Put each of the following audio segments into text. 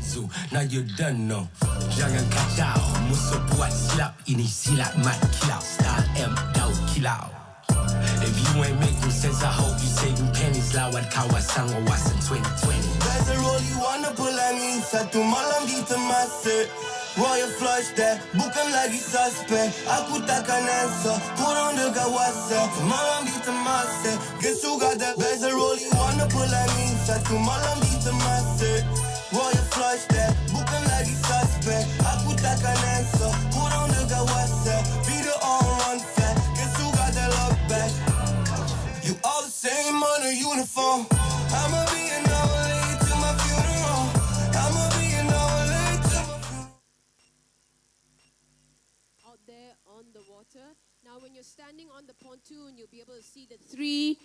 jiu-jitsu, now you done know. Jangan kacau, musuh buat silap, ini silat mat kilau. Style M daud kilau. If you ain't making sense, I hope you saving pennies. Lawat kawasan wawasan 2020. There's a roll you wanna pull lagi, satu malam di termasuk. Royal flush that, bukan lagi suspect. Aku takkan answer, kurang dekat WhatsApp. Malam di termasuk, guess who got that? There's a roll you wanna pull lagi, satu malam di termasuk. Royal flush that, bukan lagi suspect. Aku takkan answer, kurang dekat WhatsApp. Video on run fat, guess who got that love back? You all the same on a uniform. I'ma be an hour late to my funeral. I'ma be an hour late to my funeral. Out there on the water. Now when you're standing on the pontoon, you'll be able to see the three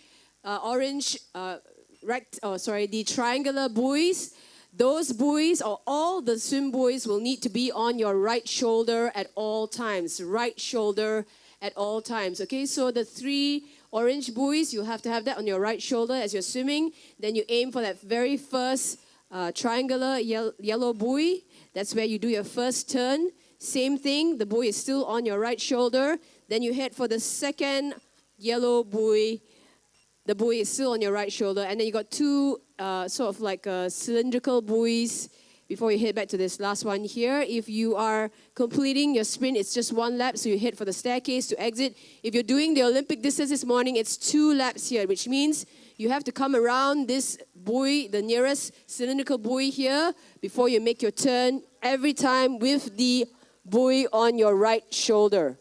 orange, the triangular buoys. Those buoys, or all the swim buoys, will need to be on your right shoulder at all times. Right shoulder at all times. Okay, so the three orange buoys, you'll have to have that on your right shoulder as you're swimming. Then you aim for that very first triangular yellow buoy. That's where you do your first turn. Same thing, the buoy is still on your right shoulder. Then you head for the second yellow buoy. The buoy is still on your right shoulder. And then you got two cylindrical buoys before you head back to this last one here. If you are completing your sprint, it's just one lap, so you head for the staircase to exit. If you're doing the Olympic distance this morning, it's 2 laps here, which means you have to come around this buoy, the nearest cylindrical buoy here, before you make your turn, every time with the buoy on your right shoulder.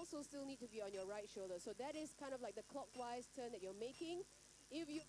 also still need to be on your right shoulder. So that is kind of like the clockwise turn that you're making. If you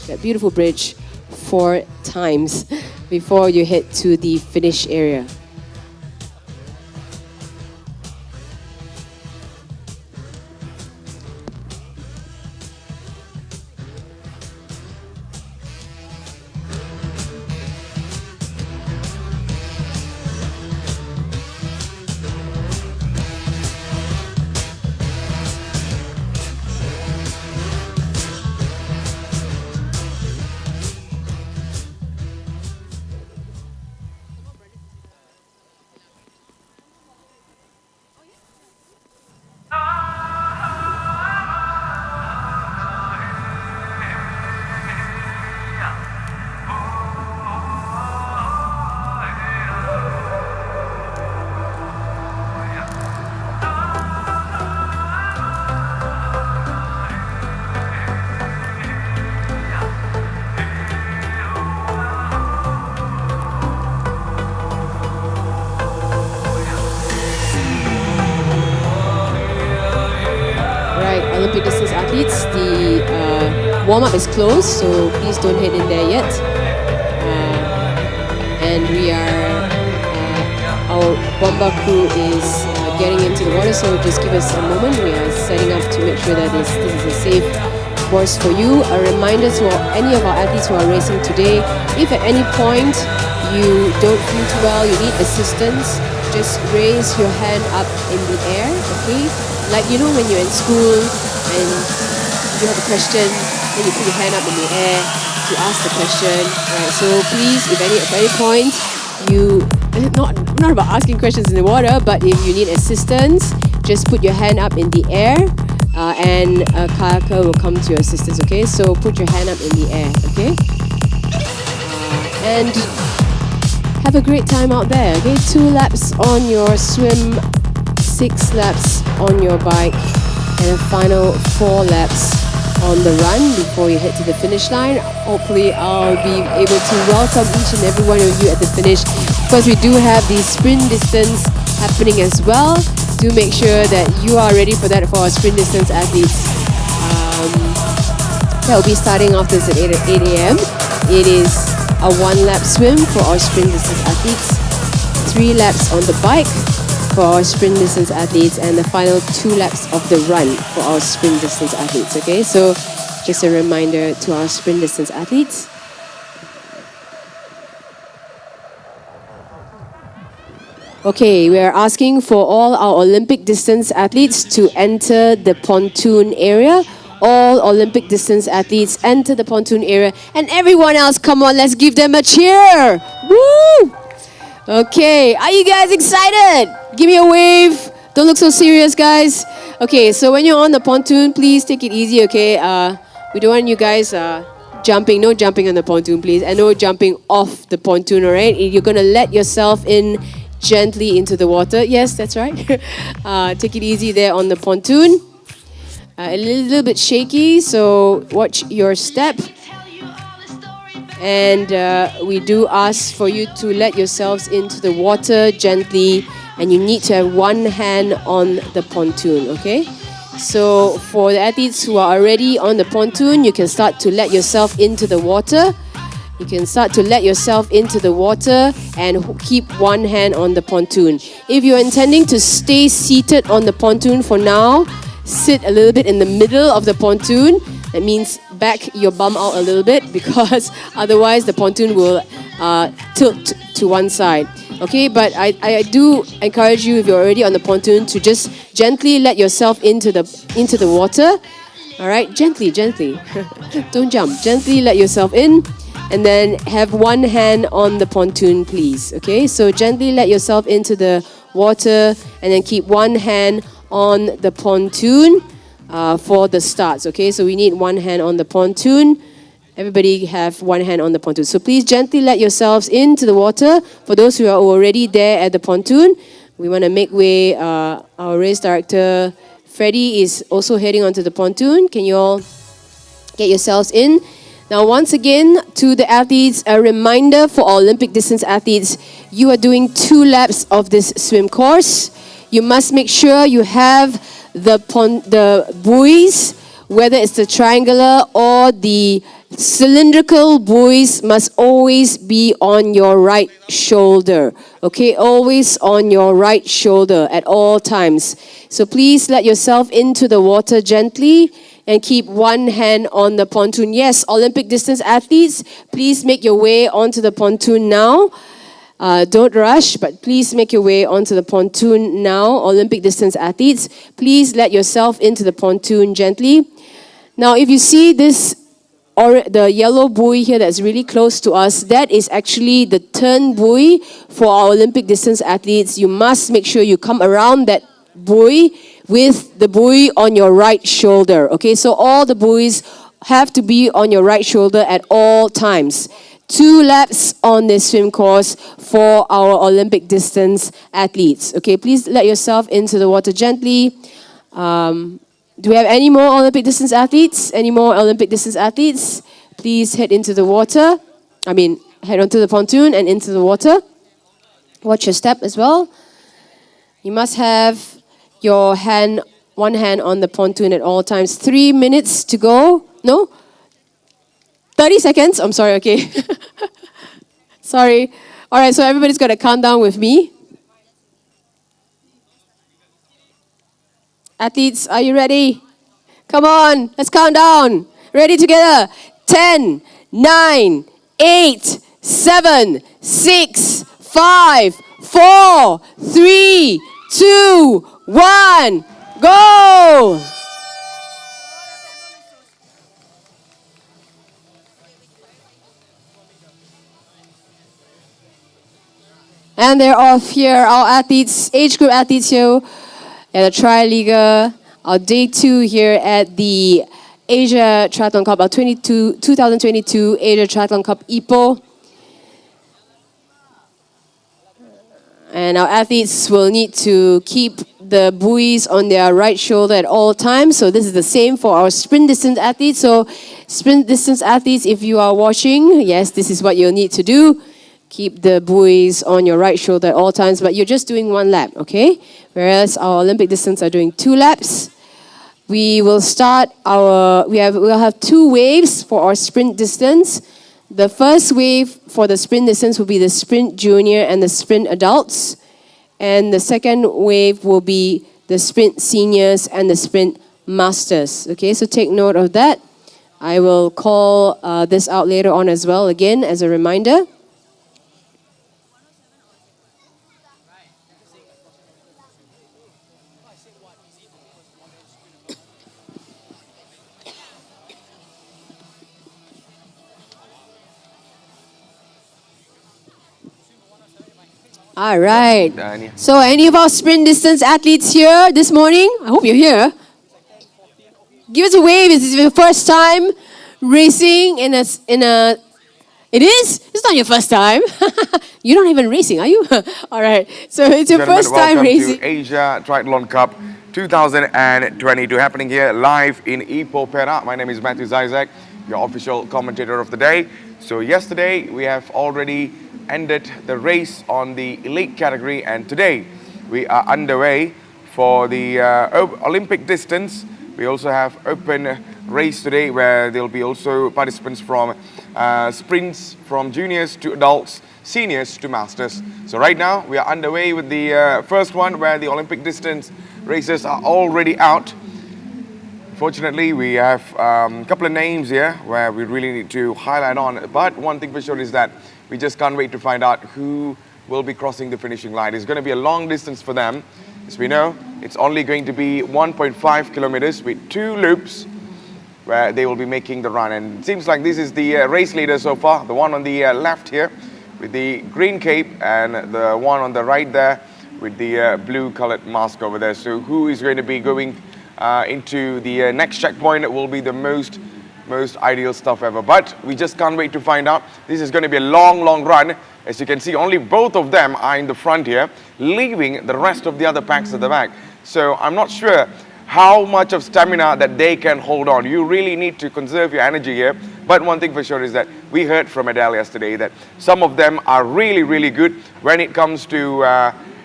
that beautiful bridge 4 times before you head to the finish area. warm-up is closed, so please don't head in there yet. And we are, our bomba crew is getting into the water, so just give us a moment. We are setting up to make sure that this is a safe course for you. A reminder to any of our athletes who are racing today, if at any point you don't feel too well, you need assistance, just raise your hand up in the air, okay? Like, you know, when you're in school and you have a question, then you put your hand up in the air to ask the question, right? So please, if at any point you, not about asking questions in the water, but if you need assistance, just put your hand up in the air and a kayaker will come to your assistance, okay? So put your hand up in the air, okay? And have a great time out there, okay? 2 laps on your swim, 6 laps on your bike, and a final 4 laps on the run before you head to the finish line. Hopefully I'll be able to welcome each and every one of you at the finish, because we do have the sprint distance happening as well. Do make sure that you are ready for that for our sprint distance athletes. That will be starting off this at 8 a.m. It is a 1-lap swim for our sprint distance athletes, 3 laps on the bike for our sprint distance athletes, and the final 2 laps of the run for our sprint distance athletes, okay? So just a reminder to our sprint distance athletes. Okay, we are asking for all our Olympic distance athletes to enter the pontoon area. All Olympic distance athletes enter the pontoon area, and everyone else, come on, let's give them a cheer. Woo! Okay, are you guys excited? Give me a wave. Don't look so serious, guys. Okay, so when you're on the pontoon, please take it easy, okay? We don't want you guys jumping. No jumping on the pontoon, please. And no jumping off the pontoon, all right? You're going to let yourself in gently into the water. Yes, that's right. Take it easy there on the pontoon. A little bit shaky, so watch your step. And we do ask for you to let yourselves into the water gently, and you need to have one hand on the pontoon, okay? So for the athletes who are already on the pontoon, you can start to let yourself into the water. You can start to let yourself into the water and keep one hand on the pontoon. If you're intending to stay seated on the pontoon for now, sit a little bit in the middle of the pontoon. That means back your bum out a little bit, because otherwise the pontoon will tilt to one side. Okay, but I do encourage you, if you're already on the pontoon, to just gently let yourself into the water. All right, gently. Don't jump. Gently let yourself in, and then have one hand on the pontoon, please. Okay, so gently let yourself into the water, and then keep one hand on the pontoon for the starts. Okay, so we need one hand on the pontoon. Everybody have one hand on the pontoon. So please gently let yourselves into the water. For those who are already there at the pontoon, we want to make way. Our race director, Freddie, is also heading onto the pontoon. Can you all get yourselves in? Now, once again, to the athletes, a reminder for our Olympic distance athletes, you are doing 2 laps of this swim course. You must make sure you have the buoys, whether it's the triangular or the cylindrical buoys, must always be on your right shoulder. Okay, always on your right shoulder at all times. So please let yourself into the water gently and keep one hand on the pontoon. Yes, Olympic distance athletes, please make your way onto the pontoon now. Don't rush, but please make your way onto the pontoon now. Olympic distance athletes, please let yourself into the pontoon gently. Now, if you see this, or the yellow buoy here that's really close to us, that is actually the turn buoy for our Olympic distance athletes. You must make sure you come around that buoy with the buoy on your right shoulder. Okay, so all the buoys have to be on your right shoulder at all times. 2 laps on this swim course for our Olympic distance athletes. Okay, please let yourself into the water gently. Do we have any more Olympic distance athletes? Any more Olympic distance athletes? Please head into the water. Head onto the pontoon and into the water. Watch your step as well. You must have one hand on the pontoon at all times. 3 minutes to go. No? 30 seconds. I'm sorry, okay. Sorry. All right, so everybody's got to count down with me. Athletes, are you ready? Come on, let's count down. Ready together. 10, 9, 8, 7, 6, 5, 4, 3, 2, 1. Go! And they're off here, our athletes, age group athletes here at the Tri-Liga, our day 2 here at the Asia Triathlon Cup, our 2022 Asia Triathlon Cup Ipoh. And our athletes will need to keep the buoys on their right shoulder at all times. So this is the same for our sprint distance athletes. So sprint distance athletes, if you are watching, yes, this is what you'll need to do. Keep the buoys on your right shoulder at all times, but you're just doing 1 lap, okay? Whereas our Olympic distance are doing 2 laps. We will start we'll have 2 waves for our sprint distance. The first wave for the sprint distance will be the sprint junior and the sprint adults. And the second wave will be the sprint seniors and the sprint masters. Okay, so take note of that. I will call this out later on as well, again, as a reminder. All right. So any of our sprint distance athletes here this morning? I hope you're here. Give us a wave. Is this your first time racing in a? It is? It's not your first time. You're not even racing, are you? All right. So it's your first time racing. Welcome to Asia Triathlon Cup 2022 happening here live in Ipoh, Perak. My name is Matthew Zizek, your official commentator of the day. So yesterday we have already ended the race on the elite category, and today we are underway for the Olympic distance. We also have open race today where there will be also participants from sprints from juniors to adults, seniors to masters. So right now we are underway with the first one where the Olympic distance races are already out. Fortunately, we have a couple of names here where we really need to highlight on, but one thing for sure is that we just can't wait to find out who will be crossing the finishing line. It's going to be a long distance for them. As we know, it's only going to be 1.5 kilometers with 2 loops where they will be making the run. And it seems like this is the race leader so far, the one on the left here with the green cape, and the one on the right there with the blue colored mask over there. So who is going to be going into the next checkpoint? It will be the most ideal stuff ever, but we just can't wait to find out. This is going to be a long run. As you can see, only both of them are in the front here, leaving the rest of the other packs at the back. So I'm not sure how much of stamina that they can hold on. You really need to conserve your energy here. But one thing for sure is that we heard from Adele yesterday that some of them are really good when it comes to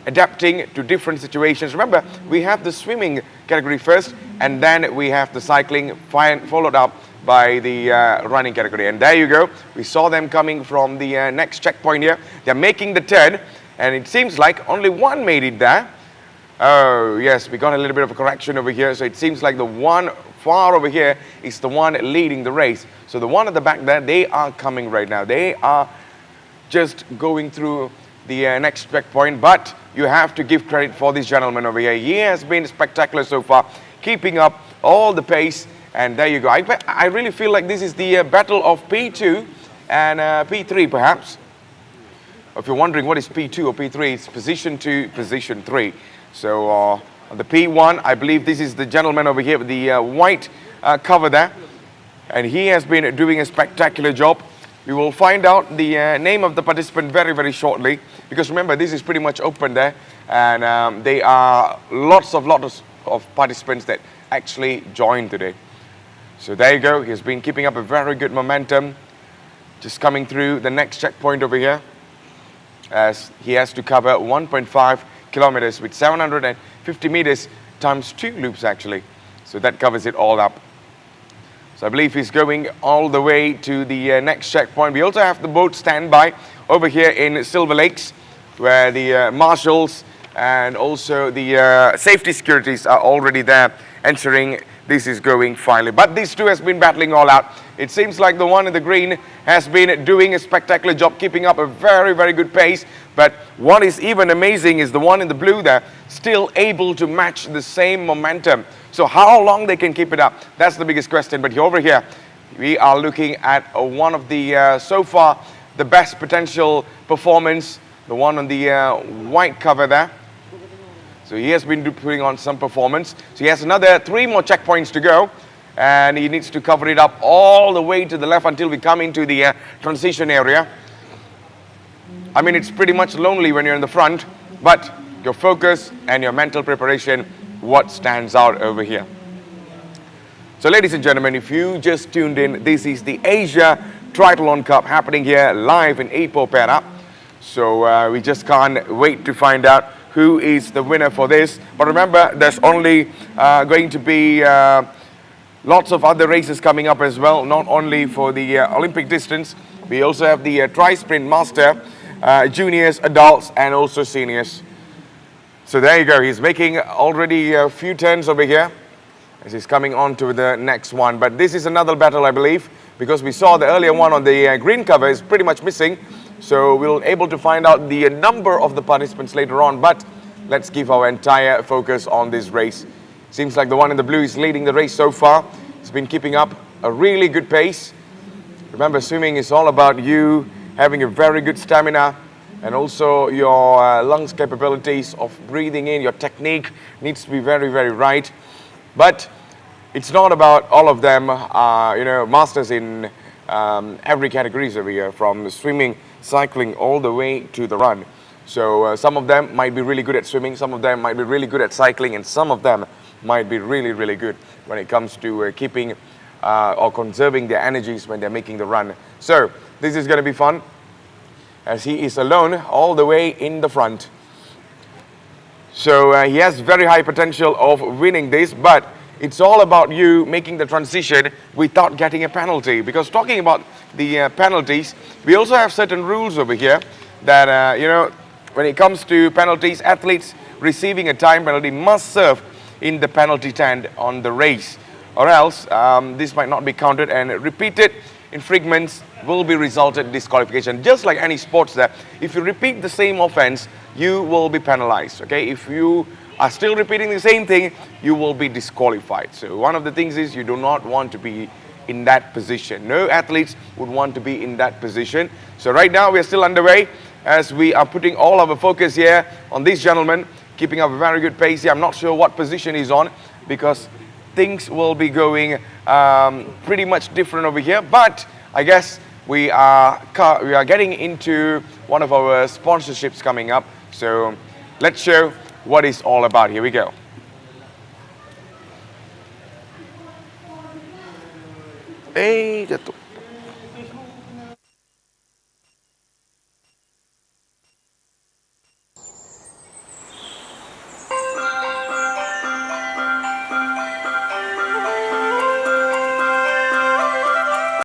adapting to different situations. Remember, we have the swimming category first, and then we have the cycling followed up by the running category. And there you go. We saw them coming from the next checkpoint here. They're making the turn, and it seems like only one made it there. Oh, yes, we got a little bit of a correction over here. So it seems like the one far over here is the one leading the race. So the one at the back there, they are coming right now. They are just going through the next checkpoint, but you have to give credit for this gentleman over here. He has been spectacular so far, keeping up all the pace. And there you go. I really feel like this is the battle of P2 and P3 perhaps. If you're wondering what is P2 or P3, it's position 2, position 3. So on the P1, I believe this is the gentleman over here with the white cover there. And he has been doing a spectacular job. We will find out the name of the participant very shortly, because remember, this is pretty much open there, and there are lots of participants that actually joined today. So there you go. He's been keeping up a very good momentum, just coming through the next checkpoint over here, as he has to cover 1.5 kilometers with 750 meters times 2 loops actually. So that covers it all up. So I believe he's going all the way to the next checkpoint. We also have the boat standby over here in Silver Lakes, where the marshals and also the safety securities are already there, ensuring this is going finally. But these two has been battling all out. It seems like the one in the green has been doing a spectacular job, keeping up a very, very good pace. But what is even amazing is the one in the blue there, still able to match the same momentum. So how long they can keep it up, that's the biggest question. But over here, we are looking at one of the, so far, the best potential performance, the one on the white cover there. So he has been putting on some performance. So he has another 3 more checkpoints to go. And he needs to cover it up all the way to the left until we come into the transition area. I mean, it's pretty much lonely when you're in the front, but your focus and your mental preparation, what stands out over here. So ladies and gentlemen, if you just tuned in, this is the Asia Triathlon Cup happening here live in Ipoh Perak. So we just can't wait to find out who is the winner for this. But remember, there's only going to be lots of other races coming up as well, not only for the Olympic distance. We also have the Tri-Sprint Master, juniors, adults, and also seniors. So there you go. He's making already a few turns over here as he's coming on to the next one. But this is another battle, I believe, because we saw the earlier one on the green cover is pretty much missing. So we'll able to find out the number of the participants later on. But let's give our entire focus on this race. Seems like the one in the blue is leading the race so far. He's been keeping up a really good pace. Remember, swimming is all about you having a very good stamina and also your lungs capabilities of breathing in. Your technique needs to be very, very right. But it's not about all of them, masters in every category over here, from swimming, cycling, all the way to the run. So some of them might be really good at swimming, some of them might be really good at cycling, and some of them might be really, really good when it comes to keeping or conserving their energies when they're making the run. So this is going to be fun, as he is alone all the way in the front. So he has very high potential of winning this, but it's all about you making the transition without getting a penalty. Because talking about the penalties, we also have certain rules over here that, when it comes to penalties, athletes receiving a time penalty must serve in the penalty tent on the race, or else this might not be counted, and repeated infringements will be resulted in disqualification. Just like any sports there, if you repeat the same offense, you will be penalized. Okay, if you are still repeating the same thing, you will be disqualified. So one of the things is you do not want to be in that position. No athletes would want to be in that position. So right now we are still underway as we are putting all our focus here on this gentleman, keeping up a very good pace here. I'm not sure what position he's on because things will be going pretty much different over here. But I guess we are getting into one of our sponsorships coming up. So let's show what it's all about. Here we go. Jatuh.